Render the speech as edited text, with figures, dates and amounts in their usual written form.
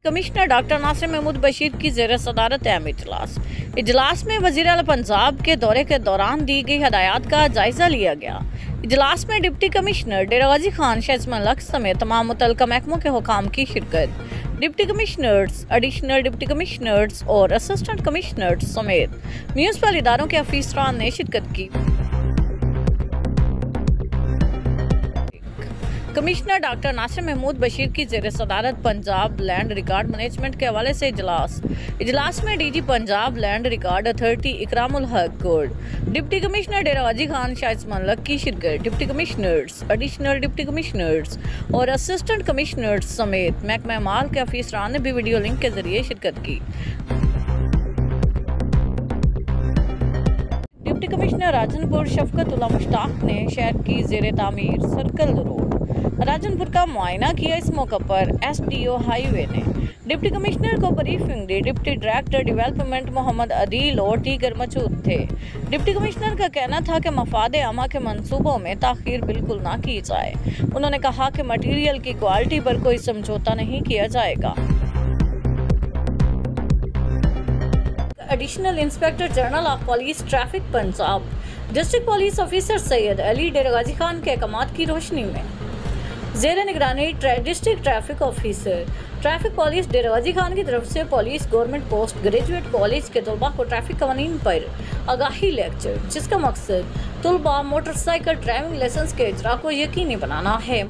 Commissioner doctor Nasir Mahmood Bashir की ज़ेर सदारत अहम इजलास में वज़ीर आला पंजाब के दौरे के दौरान दी गई हदायत का जायजा लिया गया। इजलास में डिप्टी कमिश्नर डेरा गाजी खान शाइजमान लक समेत तमाम मुतल्लिका महकमों के हुकाम की शिरकत। Deputy commissioners, additional deputy commissioners और असिस्टेंट कमिश्नर्स समेत म्यूनसिपल इदारों के अफसरान ने शिरकत की। कमिश्नर डॉक्टर नासिर महमूद बशीर की ज़ेर सदारत पंजाब लैंड रिकॉर्ड मैनेजमेंट के हवाले से इजलास में DG Punjab land record authority Ikramul Haq कोड, डिप्टी कमिश्नर डेरा गाजी खान शाइजमान लक की शिरकत। Deputy commissioners, additional deputy commissioners और असिस्टेंट कमिश्नर्स समेत महकमा माल के अफसरान ने भी वीडियो लिंक के जरिए शिरकत की। डिप्टी कमिश्नर राजनपुर शफकतुल्लाह मुश्ताक ने शहर की ज़ेर तामीर सर्कल रोड राजनपुर का मुआयना किया। इस मौके पर SDO हाईवे ने डिप्टी कमिश्नर को ब्रीफिंग दी। Deputy director development Mohammad Adeel और दीगर मौजूद थे। डिप्टी कमिश्नर का कहना था कि मफाद आमा के मंसूबों में ताखीर बिल्कुल ना की जाए। उन्होंने कहा कि मटीरियल की क्वालिटी पर कोई समझौता नहीं किया जाएगा। Additional inspector general of police traffic Punjab district police officer Syed Ali Dera Ghazi Khan के अहकामात की रोशनी में ज़ेर निगरानी district traffic officer traffic police Dera Ghazi Khan की तरफ से police government post graduate college के तलबा को ट्रैफिक कवानीन पर आगाही लेक्चर, जिसका मकसद तलबा मोटरसाइकिल ड्राइविंग लाइसेंस के इजरा को यकीनी बनाना है।